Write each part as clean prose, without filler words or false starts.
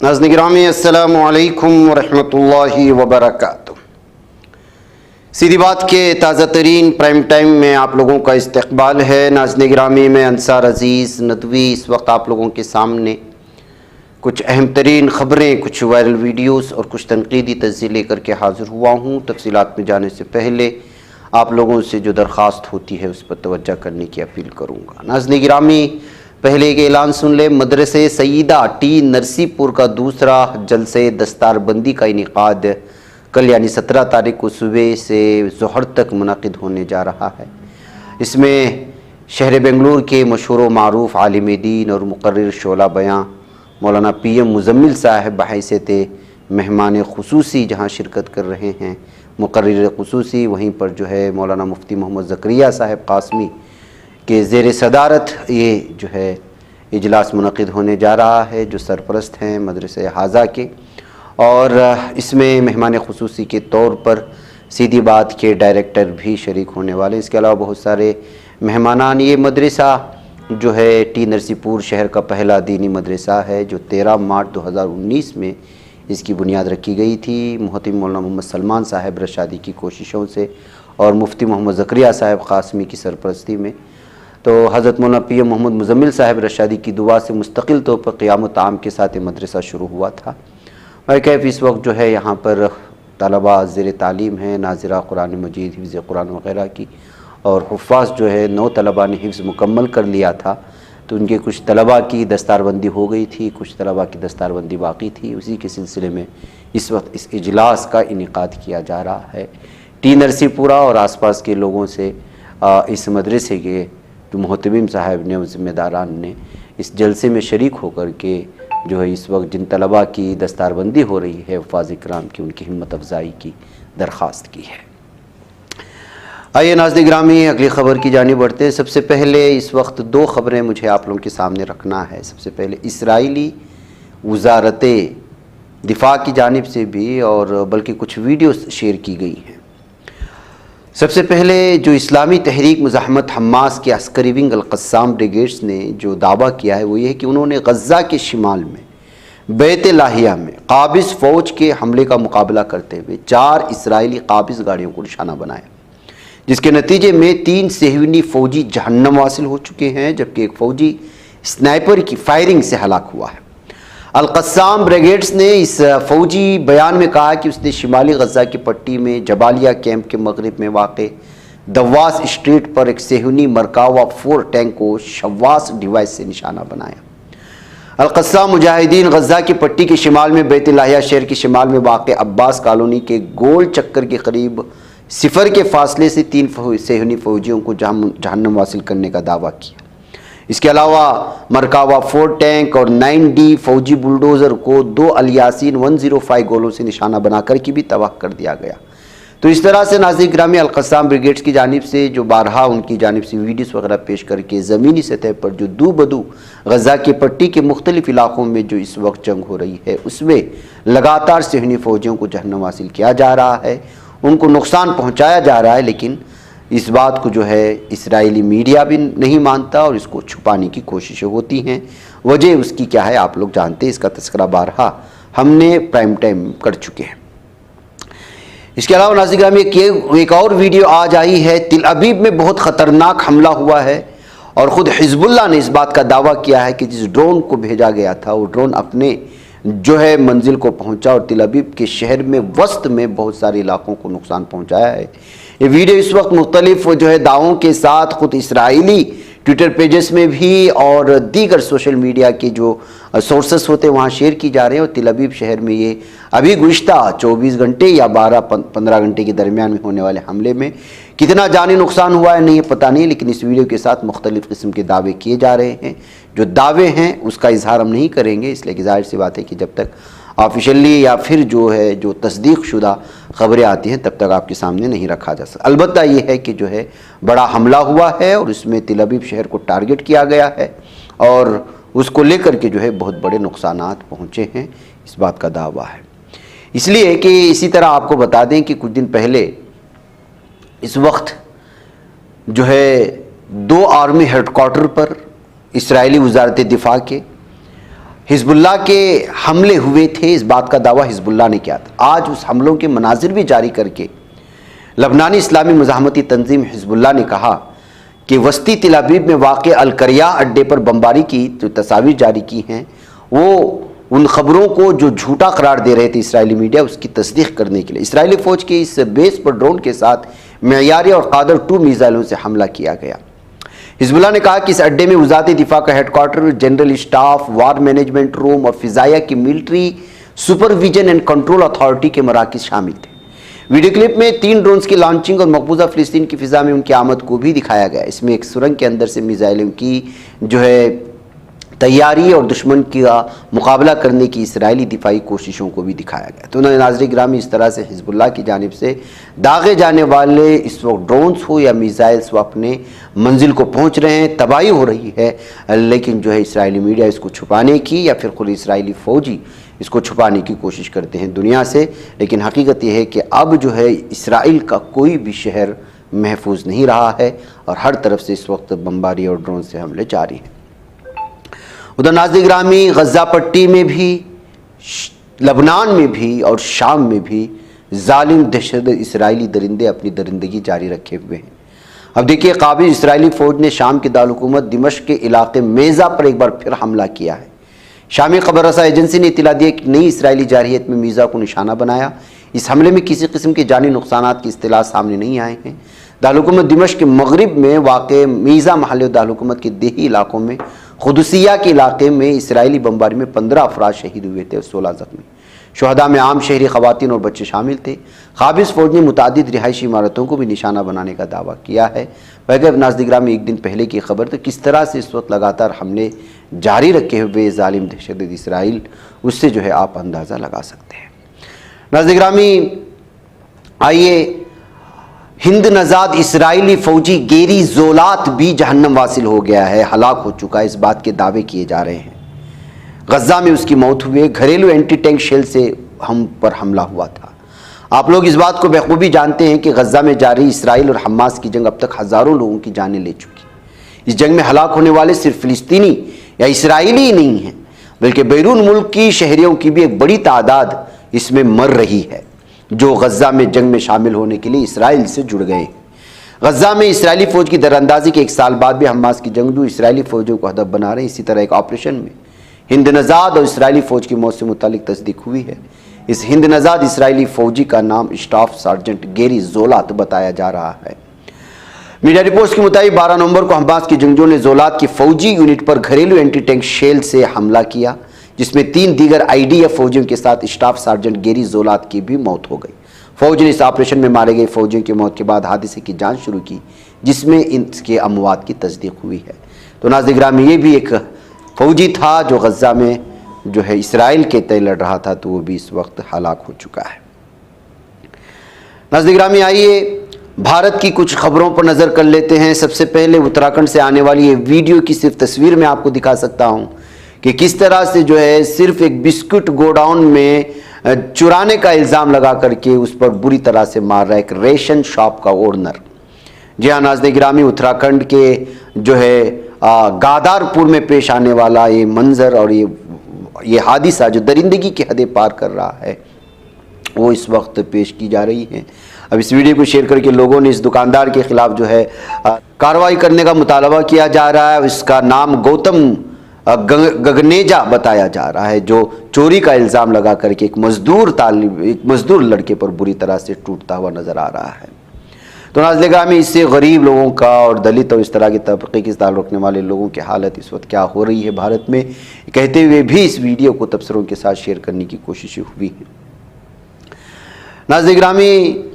नाज़रीन गिरामी अस्सलामु अलैकुम वरहमतुल्लाहि वबरकातुह। सीधी बात के ताज़ा तरीन प्राइम टाइम में आप लोगों का इस्तकबाल है। नाज़रीन गिरामी में अंसार अज़ीज़ नदवी इस वक्त आप लोगों के सामने कुछ अहम तरीन ख़बरें, कुछ वायरल वीडियोस और कुछ तनकीदी तज़्ज़िये लेकर के हाज़िर हुआ हूँ। तफसीलात में जाने से पहले आप लोगों से जो दरख्वास्त होती है उस पर तवज्जो करने की अपील करूँगा। नाज़रीन गिरामी, पहले एक ऐलान सुन ले। मदरसे सईदा टी नरसीपुर का दूसरा जलसे दस्तारबंदी का इनेकाद कल यानी 17 तारीख को सुबह से ज़ोहर तक मुनक़िद होने जा रहा है। इसमें शहर बेंगलुरु के मशहूर मारूफ आलिम दीन और मुक़र्रिर शोला बयां मौलाना PM मुज़म्मिल साहब बहैसियत मेहमान ख़ुसूसी जहाँ शिरकत कर रहे हैं, मुक़र्रिर ख़ुसूसी। वहीं पर जो है मौलाना मुफ्ती मोहम्मद ज़करिया साहब क़ासमी के ज़ेर सदारत ये जो है इजलास मुनक़िद होने जा रहा है, जो सरपरस्त हैं मदरसे हाजा के। और इसमें मेहमान ख़ुसूसी के तौर पर सीधी बात के डायरेक्टर भी शरीक होने वाले। इसके अलावा बहुत सारे मेहमानान। ये मदरसा जो है टी नरसीपुर शहर का पहला दीनी मदरसा है, जो 13 मार्च 2019 में इसकी बुनियाद रखी गई थी। मुहतमिम मौलाना मोहम्मद सलमान साहब रशादी की कोशिशों से और मुफ्ती मोहम्मद ज़करिया साहब क़ासमी की सरपरस्ती में। तो हज़रत मौलाना PM मोहम्मद मुज़म्मिल साहब रशादी की दुआ से मुस्तकिल तौर पर क़ियाम ताम के साथ मदरसा शुरू हुआ था। और कैफ़ इस वक्त जो है यहाँ पर तलबा ज़ेर तालीम है, नाज़िरा कुरान मजीद, हिफ्ज़ कुरान वग़ैरह की। और हुफ़्फ़ाज़ जो है 9 तलबा ने हिफ्ज़ मुकम्मल कर लिया था, तो उनके कुछ तलबा की दस्तारबंदी हो गई थी, कुछ तलबा की दस्तारबंदी बाकी थी। उसी के सिलसिले में इस वक्त इस इजलास का इनेकाद किया जा रहा है। टी नरसीपुरा और आसपास के लोगों से इस मदरसे के जो मोहतमिम साहब ने, ज़िम्मेदारान ने इस जलसे में शरीक होकर के जो है इस वक्त जिन तलबा की दस्तारबंदी हो रही है हुफ़्फ़ाज़ इकराम की, उनकी हिम्मत अफ़ज़ाई की दरख्वास्त की है। आइए नाज़रीन गिरामी, अगली ख़बर की जानिब बढ़ते हैं। सबसे पहले इस वक्त 2 ख़बरें मुझे आप लोगों के सामने रखना है। सबसे पहले इसराइली वज़ारत दिफ़ा की जानिब से भी और बल्कि कुछ वीडियोस शेयर की गई हैं। सबसे पहले जो इस्लामी तहरीक मुज़ाहमत हमास के अस्करी विंग अल-क़स्साम ब्रिगेड्स ने जो दावा किया है वो ये है कि उन्होंने गज़ा के शिमाल में बैत लाहिया में काबिज़ फ़ौज के हमले का मुकाबला करते हुए 4 इसराइली काबिज़ गाड़ियों को निशाना बनाया, जिसके नतीजे में 3 सेहयूनी फ़ौजी जहन्नम वासिल हो चुके हैं, जबकि एक फ़ौजी स्नाइपर की फायरिंग से हलाक हुआ है। अल-क़स्साम ब्रिगेड्स ने इस फ़ौजी बयान में कहा कि उसने शिमाली गज़ा की पट्टी में जबालिया कैंप के मगरिब में वाक़ दवास स्ट्रीट पर एक सेहूनी मरकावा 4 टैंक को शवास डिवाइस से निशाना बनाया। अल-क़स्साम मुजाहिदीन गज़ा की पट्टी के शिमाल में बैत लाहिया शहर के शिमाल में वाक़ अब्बास कॉलोनी के गोल चक्कर के करीब 0 के फासले से 3 सेहूनी फ़ौजियों को जहन्नम वासिल करने का दावा किया। इसके अलावा मरकावा 4 टैंक और 9D फ़ौजी बुलडोज़र को 2 अल-यासीन 105 गोलों से निशाना बनाकर की भी तबाह कर दिया गया। तो इस तरह से नाज़रीन गिरामी अल-क़स्साम ब्रिगेड्स की जानिब से जो बारहा उनकी जानिब से वीडियोस वगैरह पेश करके ज़मीनी सतह पर जो दू बदू गज़ा की पट्टी के मुख्तलिफ इलाक़ों में जो इस वक्त जंग हो रही है उसमें लगातार सेहूनी फ़ौजियों को जहन्नम हासिल किया जा रहा है, उनको नुकसान पहुँचाया जा रहा है। लेकिन इस बात को जो है इस्राएली मीडिया भी नहीं मानता और इसको छुपाने की कोशिशें होती हैं। वजह उसकी क्या है आप लोग जानते हैं, इसका तस्करा बारहा हमने प्राइम टाइम कर चुके हैं। इसके अलावा नाज़रीन गिरामी एक और वीडियो आज आई है। तिल अबीब में बहुत ख़तरनाक हमला हुआ है और ख़ुद हिज़्बुल्लाह ने इस बात का दावा किया है कि जिस ड्रोन को भेजा गया था वो ड्रोन अपने जो है मंजिल को पहुंचा और तिल अबीब के शहर में वस्त में बहुत सारे इलाकों को नुकसान पहुंचाया है। ये वीडियो इस वक्त मुख्तलिफ जो है दावों के साथ ख़ुद इसराइली ट्विटर पेजेस में भी और दीगर सोशल मीडिया के जो सोर्सेस होते हैं वहाँ शेयर की जा रहे हैं। और तिल अबीब शहर में ये अभी गुज़िश्ता 24 घंटे या 12-15 घंटे के दरमियान में होने वाले हमले में कितना जानी नुकसान हुआ है नहीं पता नहीं, लेकिन इस वीडियो के साथ मुख्तलिफ़ किस्म के दावे किए जा रहे हैं। जो दावे हैं उसका इजहार हम नहीं करेंगे, इसलिए कि ज़ाहिर सी बात है कि जब तक ऑफिशियली या फिर जो है जो तस्दीक शुदा ख़बरें आती हैं तब तक आपके सामने नहीं रखा जा सकता। अलबत्ता ये है कि जो है बड़ा हमला हुआ है और इसमें तिल अबीब शहर को टारगेट किया गया है और उसको लेकर के जो है बहुत बड़े नुकसानात पहुँचे हैं, इस बात का दावा है। इसलिए कि इसी तरह आपको बता दें कि कुछ दिन पहले इस वक्त जो है 2 आर्मी हेडक्वार्टर पर इसराइली वज़ारत दिफ़ा के हिजबुल्लाह के हमले हुए थे, इस बात का दावा हिजबुल्लाह ने किया था। आज उस हमलों के मनाजिर भी जारी करके लबनानी इस्लामी मुजाहमती तंजीम हिजबुल्लाह ने कहा कि वस्ती तिल अबीब में वाक़े अल-करिया अड्डे पर बमबारी की जो तस्वीर जारी की हैं, वो उन खबरों को जो झूठा करार दे रहे थे इस्राएली मीडिया, उसकी तस्दीक करने के लिए इस्राएली फ़ौज के इस बेस पर ड्रोन के साथ मेयारी और कादर 2 मिसाइलों से हमला किया गया। हिजबुल्लाह ने कहा कि इस अड्डे में वज़ारत दिफा का हेडक्वार्टर, जनरल स्टाफ, वार मैनेजमेंट रूम और फ़िज़ाइया की military supervision and control authority के मराकज़ शामिल थे। वीडियो क्लिप में 3 ड्रोन्स की लॉन्चिंग और मकबूजा फ़िलिस्तीन की फ़िज़ा में उनकी आमद को भी दिखाया गया। इसमें एक सुरंग के अंदर से मिसाइलों की जो है तैयारी और दुश्मन का मुकाबला करने की इसराइली दिफाई कोशिशों को भी दिखाया गया। तो नाज़रीन गिरामी, इस तरह से हिजबुल्लाह की जानिब से दागे जाने वाले इस वक्त ड्रोन्स हो या मिसाइल्स, वो अपने मंजिल को पहुंच रहे हैं, तबाही हो रही है, लेकिन जो है इसराइली मीडिया इसको छुपाने की या फिर खुद इसराइली फ़ौजी इसको छुपाने की कोशिश करते हैं दुनिया से। लेकिन हकीकत यह है कि अब जो है इसराइल का कोई भी शहर महफूज नहीं रहा है और हर तरफ से इस वक्त बमबारी और ड्रोन से हमले जारी हैं। उधर नाज़रीन गिरामी, गज़ा पट्टी में भी, लबनान में भी और शाम में भी जालिम दहशत इसराइली दरिंदे अपनी दरिंदगी जारी रखे हुए हैं। अब देखिए, काबिज इसराइली फ़ौज ने शाम के दारुल-हुकूमत दिमश्क के इलाके मेज़ा पर एक बार फिर हमला किया है। शामी खबर रसा एजेंसी ने इत्तला दी कि नई इसराइली जारहियत में मीज़ा को निशाना बनाया। इस हमले में किसी किस्म के जानी नुकसानात की इत्तला सामने नहीं आए हैं। दारुल-हुकूमत दिमश्क के मगरिब में वाक़े मीज़ा महल दारुल-हुकूमत के देही इलाकों में खुदसिया के इलाके में इसराइली बमबारी में 15 अफराद शहीद हुए थे और 16 ज़ख्मी। शुहदा में आम शहरी ख़वातीन और बच्चे शामिल थे। काबिज़ फ़ौज ने मुतादिद रिहायशी इमारतों को भी निशाना बनाने का दावा किया है। वैसे नाज़रीन गिरामी, एक दिन पहले की खबर, तो किस तरह से इस वक्त लगातार हमले जारी रखे हुए जालिम दहशत इसराइल, उससे जो है आप अंदाज़ा लगा सकते हैं। नाज़रीन गिरामी, आइए, हिंद नज़ाद इसराइली फ़ौजी गेरी ज़ोलात भी जहन्नम वासिल हो गया है, हलाक हो चुका है, इस बात के दावे किए जा रहे हैं। गज़ा में उसकी मौत हुई है। घरेलू एंटी टैंक शेल से हम पर हमला हुआ था। आप लोग इस बात को बखूबी जानते हैं कि गज़ा में जारी इसराइल और हमास की जंग अब तक हज़ारों लोगों की जानें ले चुकी। इस जंग में हलाक होने वाले सिर्फ फ़िलिस्तीनी या इसराइली ही नहीं हैं, बल्कि बैरून मुल्क की शहरियों की भी एक बड़ी तादाद इसमें मर रही है, जो गज़ा में जंग में शामिल होने के लिए इसराइल से जुड़ गए। गज़ा में इसराइली फ़ौज की दरअंदाजी के 1 साल बाद भी हमास की जंगजू इसराइली फ़ौजों को हदफ बना रहे हैं। इसी तरह एक ऑपरेशन में हिंद नज़ाद और इसराइली फ़ौज की मौत से मुतालिक तस्दीक हुई है। इस हिंद नज़ाद इसराइली फ़ौजी का नाम स्टाफ सार्जेंट गेरी ज़ोलात बताया जा रहा है। मीडिया रिपोर्ट्स के मुताबिक 12 नवंबर को हमास की जंगजूओं ने ज़ोलात की फ़ौजी यूनिट पर घरेलू एंटी टैंक शेल से हमला किया, जिसमें 3 दीगर IDF फ़ौजियों के साथ स्टाफ सार्जेंट गेरी ज़ोलात की भी मौत हो गई। फ़ौज ने इस ऑपरेशन में मारे गए फ़ौजियों की मौत के बाद हादसे की जांच शुरू की, जिसमें इनके अमवात की तस्दीक हुई है। तो नाज़रीन गिरामी, ये भी एक फ़ौजी था जो गज़ा में जो है इसराइल के तय लड़ रहा था, तो वो भी इस वक्त हलाक हो चुका है। नाज़रीन गिरामी, आइए भारत की कुछ खबरों पर नज़र कर लेते हैं। सबसे पहले उत्तराखंड से आने वाली ये वीडियो की सिर्फ तस्वीर मैं आपको दिखा सकता हूँ कि किस तरह से जो है सिर्फ एक बिस्कुट गोडाउन में चुराने का इल्ज़ाम लगा करके उस पर बुरी तरह से मार रहा है एक रेशन शॉप का ओनर। जी हाँ नाज़रीन गिरामी, उत्तराखंड के जो है गादारपुर में पेश आने वाला ये मंजर और ये हादिसा जो दरिंदगी की हदें पार कर रहा है, वो इस वक्त पेश की जा रही है। अब इस वीडियो को शेयर करके लोगों ने इस दुकानदार के खिलाफ जो है कार्रवाई करने का मुतालबा किया जा रहा है। इसका नाम गौतम गगनेजा बताया जा रहा है, जो चोरी का इल्ज़ाम लगा करके एक मजदूर लड़के पर बुरी तरह से टूटता हुआ नज़र आ रहा है। तो नाज़रीन गिरामी, इससे गरीब लोगों का और दलित और इस तरह के तबके के ताल्लुक़ रखने वाले लोगों की हालत इस वक्त क्या हो रही है भारत में, कहते हुए भी इस वीडियो को तबसरों के साथ शेयर करने की कोशिश हुई है। नाज़रीन गिरामी,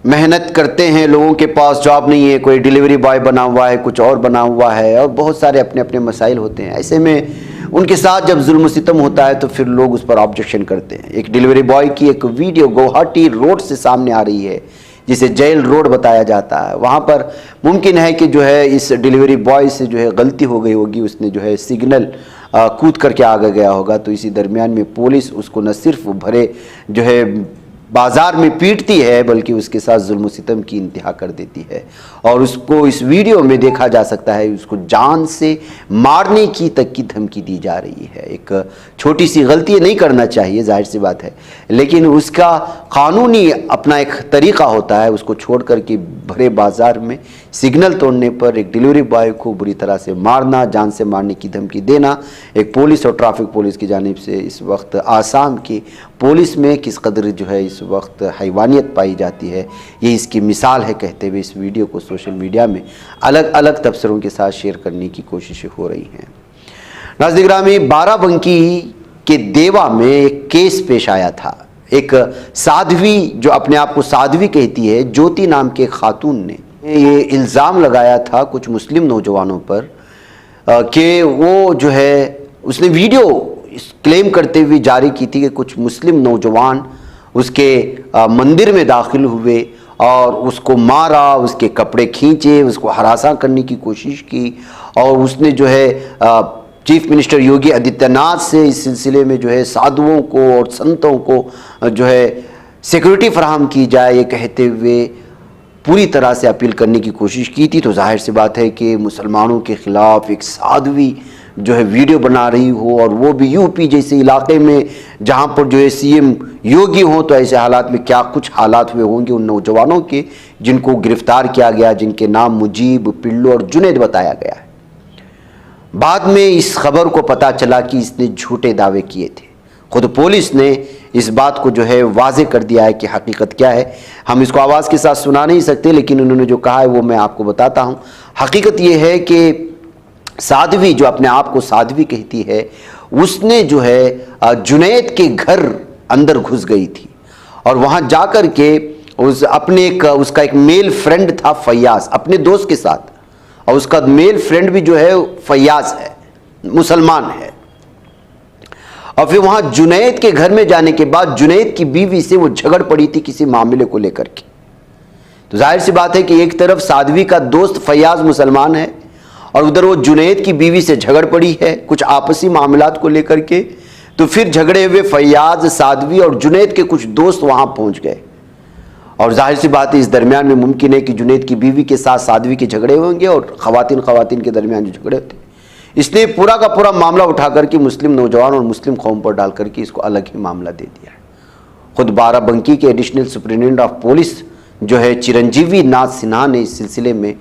मेहनत करते हैं, लोगों के पास जॉब नहीं है, कोई डिलीवरी बॉय बना हुआ है, कुछ और बना हुआ है, और बहुत सारे अपने अपने मसाइल होते हैं। ऐसे में उनके साथ जब जुल्म सितम होता है तो फिर लोग उस पर ऑब्जेक्शन करते हैं। एक डिलीवरी बॉय की एक वीडियो गुवाहाटी रोड से सामने आ रही है, जिसे जेल रोड बताया जाता है। वहाँ पर मुमकिन है कि जो है इस डिलीवरी बॉय से जो है गलती हो गई होगी, उसने जो है सिग्नल कूद करके आगे गया होगा। तो इसी दरमियान में पुलिस उसको न सिर्फ भरे जो है बाज़ार में पीटती है बल्कि उसके साथ जुल्म सितम की इंतहा कर देती है। और उसको इस वीडियो में देखा जा सकता है उसको जान से मारने की तक की धमकी दी जा रही है। एक छोटी सी गलती नहीं करना चाहिए, जाहिर सी बात है, लेकिन उसका कानूनी अपना एक तरीक़ा होता है। उसको छोड़ कर के भरे बाज़ार में सिग्नल तोड़ने पर एक डिलीवरी बॉय को बुरी तरह से मारना, जान से मारने की धमकी देना, एक पुलिस और ट्रैफिक पुलिस की जानिब से इस वक्त आसाम की पुलिस में किस कदर जो है इस वक्त हैवानियत पाई जाती है, ये इसकी मिसाल है कहते हुए इस वीडियो को सोशल मीडिया में अलग अलग तबसरों के साथ शेयर करने की कोशिशें हो रही हैं। नाज़रीन गिरामी, बाराबंकी के देवा में एक केस पेश आया था। एक साध्वी जो अपने आप को साध्वी कहती है, ज्योति नाम के खातून ने ये इल्ज़ाम लगाया था कुछ मुस्लिम नौजवानों पर कि वो जो है उसने वीडियो क्लेम करते हुए जारी की थी कि कुछ मुस्लिम नौजवान उसके मंदिर में दाखिल हुए और उसको मारा, उसके कपड़े खींचे, उसको हरासा करने की कोशिश की। और उसने जो है चीफ मिनिस्टर योगी आदित्यनाथ से इस सिलसिले में जो है साधुओं को और संतों को जो है सिक्योरिटी फराहम की जाए, ये कहते हुए पूरी तरह से अपील करने की कोशिश की थी। तो जाहिर सी बात है कि मुसलमानों के ख़िलाफ़ एक साध्वी जो है वीडियो बना रही हो, और वो भी यूपी जैसे इलाके में जहाँ पर जो है सीएम योगी हों, तो ऐसे हालात में क्या कुछ हालात हुए होंगे उन नौजवानों के जिनको गिरफ्तार किया गया, जिनके नाम मुजीब, पिल्लू और जुनैद बताया गया है। बाद में इस खबर को पता चला कि इसने झूठे दावे किए थे। खुद पुलिस ने इस बात को जो है वाजे कर दिया है कि हकीकत क्या है। हम इसको आवाज़ के साथ सुना नहीं सकते, लेकिन उन्होंने जो कहा है वो मैं आपको बताता हूँ। हकीकत ये है कि साध्वी जो अपने आप को साध्वी कहती है, उसने जो है जुनैद के घर अंदर घुस गई थी और वहाँ जाकर के उसका एक मेल फ्रेंड था फैयाज, अपने दोस्त के साथ, और उसका मेल फ्रेंड भी जो है फैयाज है, मुसलमान है। और फिर वहाँ जुनैद के घर में जाने के बाद जुनैद की बीवी से वो झगड़ पड़ी थी किसी मामले को लेकर के। तो जाहिर सी बात है कि एक तरफ साध्वी का दोस्त फैयाज मुसलमान है और उधर वो जुनैद की बीवी से झगड़ पड़ी है कुछ आपसी मामलात को लेकर के। तो फिर झगड़े हुए फैयाज, साध्वी और जुनैद के कुछ दोस्त वहाँ पहुँच गए, और जाहिर सी बात है इस दरमियान में मुमकिन है कि जुनैद की बीवी के साथ साध्वी के झगड़े होंगे और ख़वातीन के दरमियान जो झगड़े होते, इसने पूरा का पूरा मामला उठा करके मुस्लिम नौजवान और मुस्लिम कौम पर डाल करके इसको अलग ही मामला दे दिया है। खुद बाराबंकी के एडिशनल सुपरिटेंडेंट ऑफ पुलिस जो है चिरंजीवी नाथ सिन्हा ने इस सिलसिले में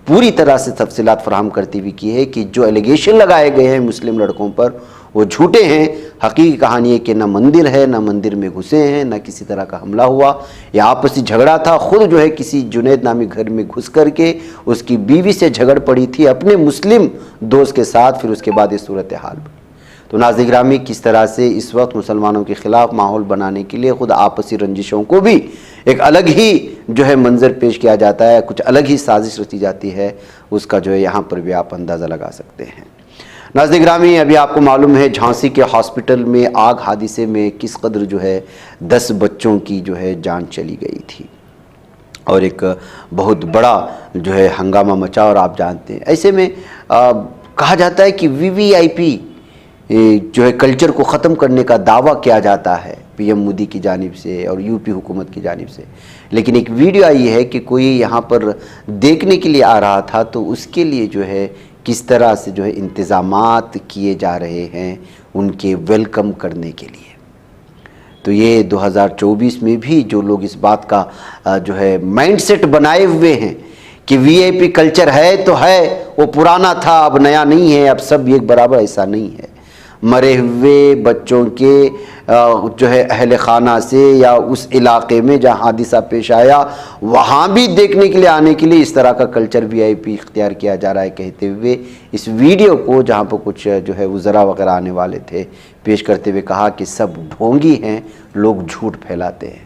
पूरी तरह से तफसीलात फराहम करती हुई की है कि जो एलिगेशन लगाए गए हैं मुस्लिम लड़कों पर वो झूठे हैं। हकीकी कहानी है कि न मंदिर है, न मंदिर में घुसे हैं, न किसी तरह का हमला हुआ, या आपसी झगड़ा था। खुद जो है किसी जुनैद नामी घर में घुस करके उसकी बीवी से झगड़ पड़ी थी अपने मुस्लिम दोस्त के साथ। फिर उसके बाद इस सूरत हाल। तो नाज़रीन गिरामी, किस तरह से इस वक्त मुसलमानों के ख़िलाफ़ माहौल बनाने के लिए खुद आपसी रंजिशों को भी एक अलग ही जो है मंजर पेश किया जाता है, कुछ अलग ही साजिश रची जाती है, उसका जो है यहाँ पर भी आप अंदाज़ा लगा सकते हैं। नाज़रीन गिरामी, अभी आपको मालूम है झांसी के हॉस्पिटल में आग हादसे में किस कदर जो है 10 बच्चों की जो है जान चली गई थी और एक बहुत बड़ा जो है हंगामा मचा। और आप जानते हैं ऐसे में कहा जाता है कि वीवीआईपी जो है कल्चर को ख़त्म करने का दावा किया जाता है पीएम मोदी की जानिब से और यूपी हुकूमत की जानिब से। लेकिन एक वीडियो आई है कि कोई यहाँ पर देखने के लिए आ रहा था, तो उसके लिए जो है किस तरह से जो है इंतज़ामात किए जा रहे हैं उनके वेलकम करने के लिए। तो ये 2024 में भी जो लोग इस बात का जो है माइंडसेट बनाए हुए हैं कि वीआईपी कल्चर है तो है, वो पुराना था अब नया नहीं है, अब सब एक बराबर, ऐसा नहीं है। मरे हुए बच्चों के जो है अहले खाना से या उस इलाके में जहाँ हादिसा पेश आया वहाँ भी देखने के लिए आने के लिए इस तरह का कल्चर वीआईपी इख्तियार किया जा रहा है, कहते हुए इस वीडियो को जहाँ पर कुछ जो है वज़रा वगैरह आने वाले थे पेश करते हुए कहा कि सब ढोंगी हैं, लोग झूठ फैलाते हैं।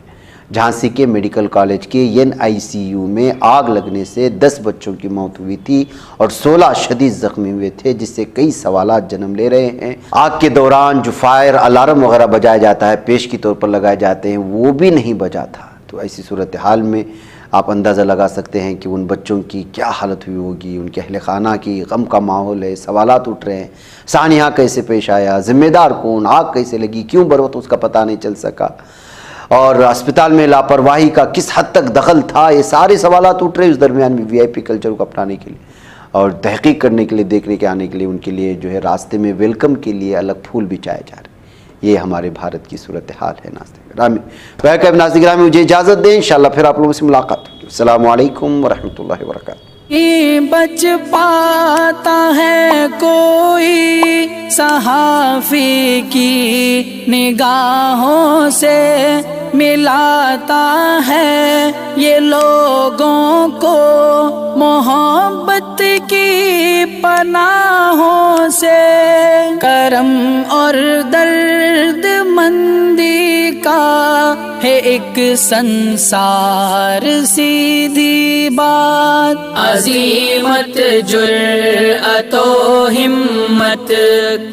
झांसी के मेडिकल कॉलेज के एनआईसीयू में आग लगने से 10 बच्चों की मौत हुई थी और 16 शदीद जख्मी हुए थे, जिससे कई सवालात जन्म ले रहे हैं। आग के दौरान जो फायर अलार्म वगैरह बजाया जाता है, पेश के तौर पर लगाए जाते हैं, वो भी नहीं बजा था। तो ऐसी सूरत हाल में आप अंदाज़ा लगा सकते हैं कि उन बच्चों की क्या हालत हुई होगी, उनके अहले खाना की गम का माहौल है, सवालात उठ रहे हैं, सानिया कैसे पेश आया, ज़िम्मेदार कौन, आग कैसे लगी, क्यों बरवत उसका पता नहीं चल सका। और अस्पताल में लापरवाही का किस हद तक दखल था, ये सारे सवालात उठ रहे उस दरमियान में VIP कल्चर को अपनाने के लिए और तहकीक करने के लिए, देखने के आने के लिए, उनके लिए जो है रास्ते में वेलकम के लिए अलग फूल बिछाए जा रहे हैं। ये हमारे भारत की सूरत हाल है। नाज़रीन गिरामी मुझे इजाज़त दें, इंशाअल्लाह फिर आप लोगों से मुलाकात होगी। अस्सलामु अलैकुम वरहमतुल्लाहि वबरकातुहू। बच पाता है कोई सहाफ़ी की निगाहों से, मिलाता है ये लोगों को मोहब्बत की पनाहों से। करम और दर्द मंदी का है एक संसार, सीधी बात अज़ीमत जुर्अतो हिम्मत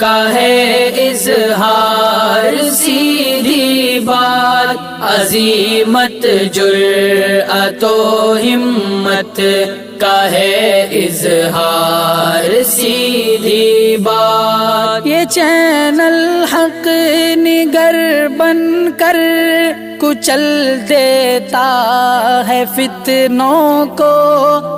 का है इज़हार, सीधी बात अज़ीमत जुर्अतो हिम्मत का है इज़हार, सीधी बात। ये चैनल हक निगर बनकर कुचल देता है फितनों को,